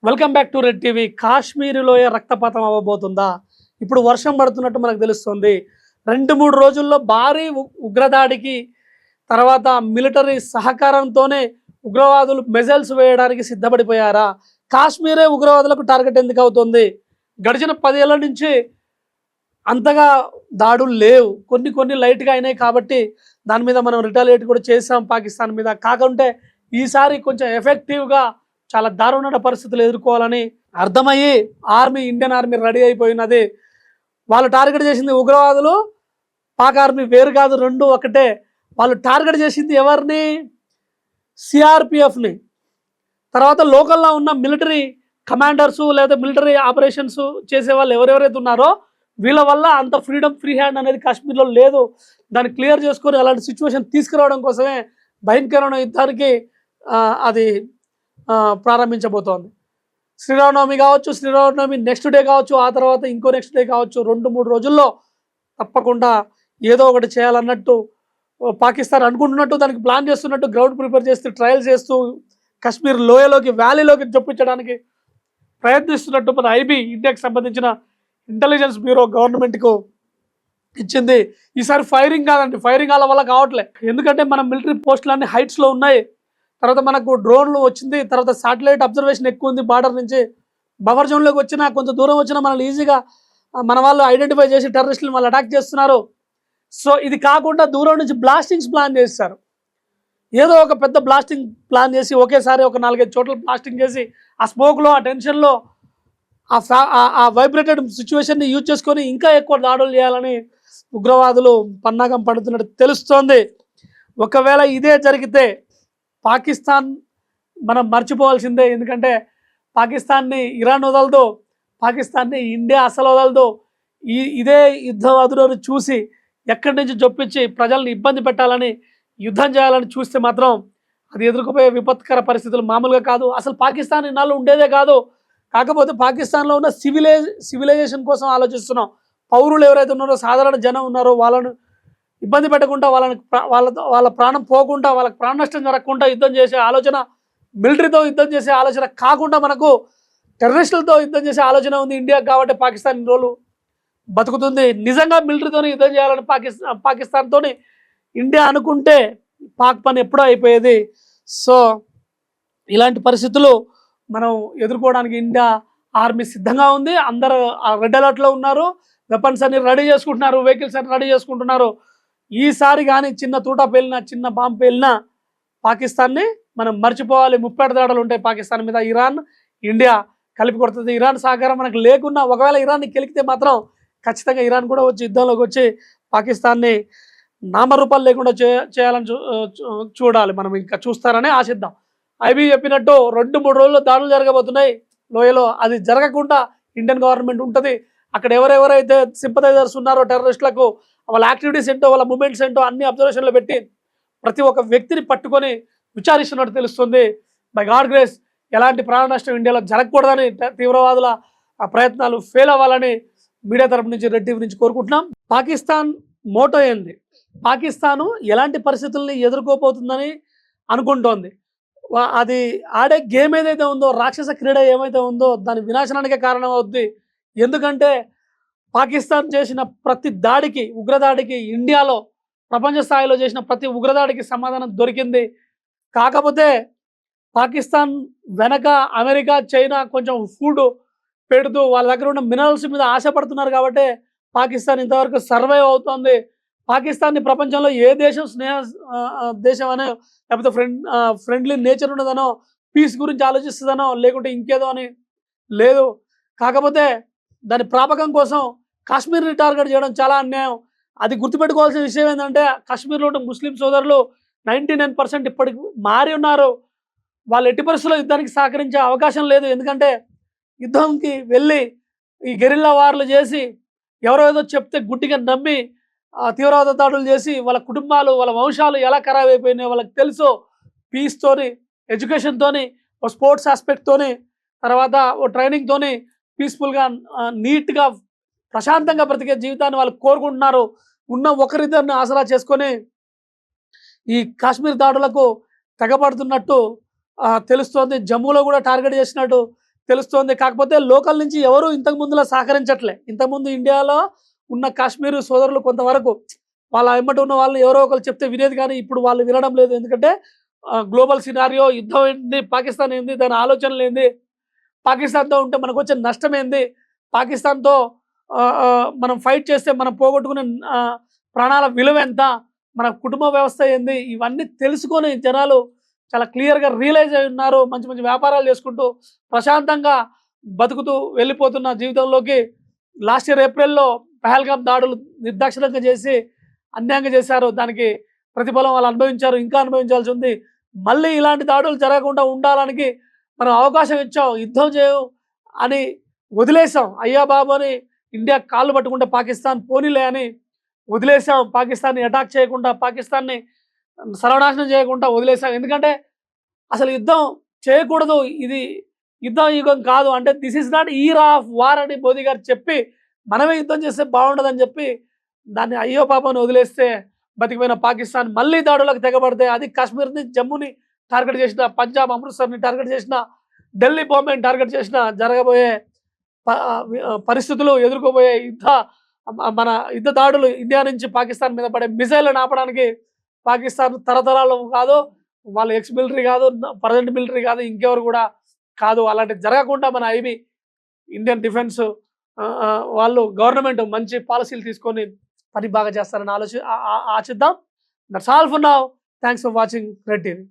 Welcome back to red TV. కాశ్మీరులోయ రక్తపాతం అవ్వబోతుందా? ఇప్పుడు వర్షం పడుతున్నట్టు మనకు తెలుస్తుంది. 2-3 రోజుల్లో భారీ ఉగ్రదాడికి తర్వాత మిలిటరీ సహకారంతోనే ఉగ్రవాదులు మెజైల్స్ వేయడానికి సిద్ధపడిపోయారా? కాశ్మీరే ఉగ్రవాదులకు టార్గెట్ ఎందుకు అవుతుంది? గడిచిన 10 ఏళ్ల నుంచి అంతగా దాడులు లేవు. కొన్ని లైట్గా అయినాయి కాబట్టి దాని మీద మనం రిటాలియేట్ కూడా చేసాం పాకిస్తాన్ మీద. కాకుంటే ఈసారి కొంచెం ఎఫెక్టివ్గా చాలా దారుణ పరిస్థితులు ఎదుర్కోవాలని అర్థమయ్యి ఇండియన్ ఆర్మీ రెడీ అయిపోయినది. వాళ్ళు టార్గెట్ చేసింది ఉగ్రవాదులు, పాక్ ఆర్మీ వేరు కాదు, రెండు ఒకటే. వాళ్ళు టార్గెట్ చేసింది ఎవరిని? సిఆర్పిఎఫ్ని. తర్వాత లోకల్లో ఉన్న మిలిటరీ కమాండర్సు లేదా మిలిటరీ ఆపరేషన్స్ చేసే వాళ్ళు ఎవరెవరైతే ఉన్నారో వీళ్ళ వల్ల అంత ఫ్రీ హ్యాండ్ అనేది కాశ్మీర్లో లేదు. దాన్ని క్లియర్ చేసుకొని అలాంటి సిచ్యువేషన్ తీసుకురావడం కోసమే భయంకరమైన యుద్ధానికి అది ప్రారంభించబోతోంది. శ్రీరామనవమి కావచ్చు, శ్రీరామనవమి నెక్స్ట్ డే కావచ్చు, ఆ తర్వాత ఇంకో నెక్స్ట్ డే కావచ్చు, 2-3 రోజుల్లో తప్పకుండా ఏదో ఒకటి చేయాలన్నట్టు పాకిస్తాన్ అనుకుంటున్నట్టు, దానికి ప్లాన్ చేస్తున్నట్టు, గ్రౌండ్ ప్రిపేర్ చేస్తూ ట్రయల్స్ చేస్తూ కాశ్మీర్ లోయలోకి వ్యాలీలోకి చొప్పించడానికి ప్రయత్నిస్తున్నట్టు మన ఐబీ ఇండియాకి సంబంధించిన ఇంటెలిజెన్స్ బ్యూరో గవర్నమెంట్కు ఇచ్చింది. ఈసారి ఫైరింగ్ కాదండి, ఫైరింగ్ వాళ్ళ వల్ల కావట్లే. ఎందుకంటే మన మిలిటరీ పోస్టులు అన్ని హైట్స్లో ఉన్నాయి. తర్వాత మనకు డ్రోన్లు వచ్చింది, తర్వాత శాటిలైట్ అబ్జర్వేషన్ ఎక్కువ ఉంది. బార్డర్ నుంచి బఫర్ జోన్లోకి వచ్చినా కొంచెం దూరం వచ్చినా మనల్ని ఈజీగా మన వాళ్ళు ఐడెంటిఫై చేసి టెర్రరిస్టులు వాళ్ళు అటాక్ చేస్తున్నారు. సో ఇది కాకుండా దూరం నుంచి బ్లాస్టింగ్స్ ప్లాన్ చేస్తారు. ఏదో ఒక పెద్ద బ్లాస్టింగ్ ప్లాన్ చేసి ఒకేసారి ఒక 4-5 చోట్ల బ్లాస్టింగ్ చేసి ఆ స్మోక్లో, ఆ టెన్షన్లో, ఆ వైబ్రేటెడ్ సిచ్యువేషన్ని యూజ్ చేసుకొని ఇంకా ఎక్కువ దాడులు చేయాలని ఉగ్రవాదులు పన్నాగం పడుతున్నట్టు తెలుస్తోంది. ఒకవేళ ఇదే జరిగితే పాకిస్తాన్ మనం మర్చిపోవాల్సిందే. ఎందుకంటే పాకిస్తాన్ని ఇరాన్ వదలదు, పాకిస్తాన్ని ఇండియా అసలు వదలదు. ఇదే యుద్ధం అదురుని చూసి ఎక్కడి నుంచి జొప్పించి ప్రజల్ని ఇబ్బంది పెట్టాలని, యుద్ధం చేయాలని చూస్తే మాత్రం అది ఎదుర్కోపోయే విపత్కర పరిస్థితులు మామూలుగా కాదు. అసలు పాకిస్తాన్ ఇన్నాళ్ళు ఉండేదే కాదు. కాకపోతే పాకిస్తాన్లో ఉన్న సివిలైజేషన్ కోసం ఆలోచిస్తున్నాం. పౌరులు ఎవరైతే ఉన్నారో, సాధారణ జనం ఉన్నారో, వాళ్ళను ఇబ్బంది పెట్టకుండా, వాళ్ళ ప్రాణం పోకుండా, వాళ్ళకి ప్రాణ నష్టం జరగకుండా యుద్ధం చేసే ఆలోచన, మిలిటరీతో యుద్ధం చేసే ఆలోచన కాకుండా మనకు టెర్రరిస్టులతో యుద్ధం చేసే ఆలోచన ఉంది ఇండియా. కాబట్టి పాకిస్తాన్ ఇన్ని రోజులు బతుకుతుంది. నిజంగా మిలిటరీతో యుద్ధం చేయాలని పాకిస్తాన్తో ఇండియా అనుకుంటే పాక్ పని ఎప్పుడో అయిపోయేది. సో ఇలాంటి పరిస్థితులు మనం ఎదుర్కోవడానికి ఇండియా ఆర్మీ సిద్ధంగా ఉంది. అందరూ రెడ్ అలర్ట్లో ఉన్నారు. వెపన్స్ అన్ని రెడీ చేసుకుంటున్నారు, వెహికల్స్ అన్ని రెడీ చేసుకుంటున్నారు. ఈసారి కానీ చిన్న తూటా పేలినా, చిన్న బాంబు పేలినా పాకిస్తాన్ని మనం మర్చిపోవాలి. 30 దాడులు ఉంటాయి పాకిస్తాన్ మీద. ఇరాన్, ఇండియా కలిపి కొడుతుంది. ఇరాన్ సహకారం మనకు లేకున్నా, ఒకవేళ ఇరాన్ని గెలికితే మాత్రం ఖచ్చితంగా ఇరాన్ కూడా వచ్చి యుద్ధంలోకి వచ్చి పాకిస్తాన్ని నామరూపాలు లేకుండా చేయాలని చూడాలి. మనం ఇంకా చూస్తారని ఆశిద్దాం. ఐబీ చెప్పినట్టు 2-3 రోజుల్లో దాడులు జరగబోతున్నాయి లోయలో. అది జరగకుండా ఇండియన్ గవర్నమెంట్ ఉంటుంది. అక్కడ ఎవరెవరైతే సింపథైజర్స్ ఉన్నారో టెర్రరిస్టులకు, వాళ్ళ యాక్టివిటీస్ ఏంటో, వాళ్ళ మూమెంట్స్ ఏంటో అన్ని అబ్జర్వేషన్లో పెట్టి ప్రతి ఒక్క వ్యక్తిని పట్టుకొని విచారిస్తున్నట్టు తెలుస్తుంది. బై గాడ్ గ్రేస్ ఎలాంటి ప్రాణ నష్టం ఇండియాలో జరగకూడదని, తీవ్రవాదుల ప్రయత్నాలు ఫెయిల్ అవ్వాలని మీడియా తరపు నుంచి, రెడ్ టీవీ నుంచి కోరుకుంటున్నాం. పాకిస్తాన్ మోటో ఏంది? పాకిస్తాను ఎలాంటి పరిస్థితుల్ని ఎదుర్కోబోతుందని అనుకుంటోంది. అది ఆడే గేమ్ ఏదైతే ఉందో, రాక్షస క్రీడ ఏమైతే ఉందో, దాని వినాశనానికే కారణం అవుద్ది. ఎందుకంటే పాకిస్తాన్ చేసిన ప్రతి దాడికి, ఉగ్రదాడికి, ఇండియాలో ప్రపంచ స్థాయిలో చేసిన ప్రతి ఉగ్రదాడికి సమాధానం దొరికింది. కాకపోతే పాకిస్తాన్ వెనక అమెరికా, చైనా కొంచెం ఫుడ్ పెడుతూ వాళ్ళ దగ్గర ఉన్న మినరల్స్ మీద ఆశపడుతున్నారు. కాబట్టి పాకిస్తాన్ ఇంతవరకు సర్వైవ్ అవుతోంది. పాకిస్తాన్ని ప్రపంచంలో ఏ దేశం దేశం అనో, లేకపోతే ఫ్రెండ్లీ నేచర్ ఉన్నదనో, పీస్ గురించి ఆలోచిస్తుందనో, లేకుంటే ఇంకేదో అని లేదు. కాకపోతే దాని ప్రాపకం కోసం కాశ్మీర్ని టార్గెట్ చేయడం చాలా అన్యాయం. అది గుర్తుపెట్టుకోవాల్సిన విషయం ఏంటంటే, కాశ్మీర్లో ఉన్న ముస్లిం సోదరులు 99% ఇప్పటికి మారి ఉన్నారు. వాళ్ళు ఎట్టి పరిస్థితుల్లో యుద్ధానికి సహకరించే అవకాశం లేదు. ఎందుకంటే యుద్ధంకి వెళ్ళి ఈ గెరిల్లా వార్లు చేసి, ఎవరో ఏదో చెప్తే గుడ్డిగా నమ్మి తీవ్రవాద దాడులు చేసి వాళ్ళ కుటుంబాలు, వాళ్ళ వంశాలు ఎలా ఖరాబ్ అయిపోయినాయో వాళ్ళకి తెలుసు. పీస్తోని, ఎడ్యుకేషన్తోని, ఓ స్పోర్ట్స్ ఆస్పెక్ట్తోని, తర్వాత ఓ ట్రైనింగ్తోని పీస్ఫుల్గా, నీట్గా, ప్రశాంతంగా బ్రతికే జీవితాన్ని వాళ్ళు కోరుకుంటున్నారు. ఉన్న ఒకరిద్దరిని ఆసరా చేసుకొని ఈ కాశ్మీర్ దాడులకు తెగబడుతున్నట్టు తెలుస్తోంది. జమ్మూలో కూడా టార్గెట్ చేసినట్టు తెలుస్తోంది. కాకపోతే లోకల్ నుంచి ఎవరు ఇంతకు ముందులా సహకరించట్లే. ఇంతకుముందు ఇండియాలో ఉన్న కాశ్మీర్ సోదరులు కొంతవరకు వాళ్ళ ఎమ్మటి ఉన్న వాళ్ళు ఎవరో ఒకరు చెప్తే వినేది, కానీ ఇప్పుడు వాళ్ళు వినడం లేదు. ఎందుకంటే గ్లోబల్ సినారియో, యుద్ధం ఏంది, పాకిస్తాన్ ఏంది, దాని ఆలోచనలు ఏంది, పాకిస్తాన్తో ఉంటే మనకు వచ్చే నష్టం ఏంది, పాకిస్తాన్తో మనం ఫైట్ చేస్తే మనం పోగొట్టుకునే ప్రాణాల విలువ ఎంత, మన కుటుంబ వ్యవస్థ ఏంది, ఇవన్నీ తెలుసుకొని జనాలు చాలా క్లియర్గా రియలైజ్ అయి ఉన్నారు. మంచి మంచి వ్యాపారాలు చేసుకుంటూ ప్రశాంతంగా బతుకుతూ వెళ్ళిపోతున్న జీవితంలోకి లాస్ట్ ఇయర్ ఏప్రిల్లో పహల్గామ్ దాడులు నిర్దాక్షిణ్యంగా చేసి అన్యాయంగా చేశారు. దానికి ప్రతిఫలం వాళ్ళు అనుభవించారు, ఇంకా అనుభవించాల్సి ఉంది. మళ్ళీ ఇలాంటి దాడులు జరగకుండా ఉండాలని మనం అవకాశం ఇచ్చాం, యుద్ధం చేయవు అని వదిలేసాం. అయ్యా బాబు అని ఇండియా కాళ్ళు పట్టుకుంటే పాకిస్తాన్ పోనీలే అని వదిలేసాం. పాకిస్తాన్ని అటాక్ చేయకుండా, పాకిస్తాన్ని సర్వనాశనం చేయకుండా వదిలేసాం. ఎందుకంటే అసలు యుద్ధం చేయకూడదు, ఇది యుగం కాదు అంటే this is not year of war అని మోదీ గారు చెప్పి మనమే యుద్ధం చేస్తే బాగుండదని చెప్పి దాన్ని అయ్యో పాపని వదిలేస్తే బతికిపోయిన పాకిస్తాన్ మళ్ళీ దాడులకు తెగబడితే, అది కాశ్మీర్ని, జమ్మూని టార్గెట్ చేసిన, పంజాబ్ అమృత్సర్ని టార్గెట్ చేసిన, ఢిల్లీ బాంబేని టార్గెట్ చేసిన, జరగబోయే పరిస్థితులు, ఎదుర్కోబోయే మన యుద్ధ దాడులు, ఇండియా నుంచి పాకిస్తాన్ మీద పడే మిసైల్ని ఆపడానికి పాకిస్తాన్ తరతరాలు కాదు, వాళ్ళు ఎక్స్ మిలిటరీ కాదు, ప్రజెంట్ మిలిటరీ కాదు, ఇంకెవరు కూడా కాదు. అలాంటివి జరగకుండా మన ఐబీ ఇండియన్ డిఫెన్స్ వాళ్ళు గవర్నమెంట్ మంచి పాలసీలు తీసుకొని పని బాగా చేస్తారని ఆశిద్దాం. That's all for now. Thanks for watching red TV.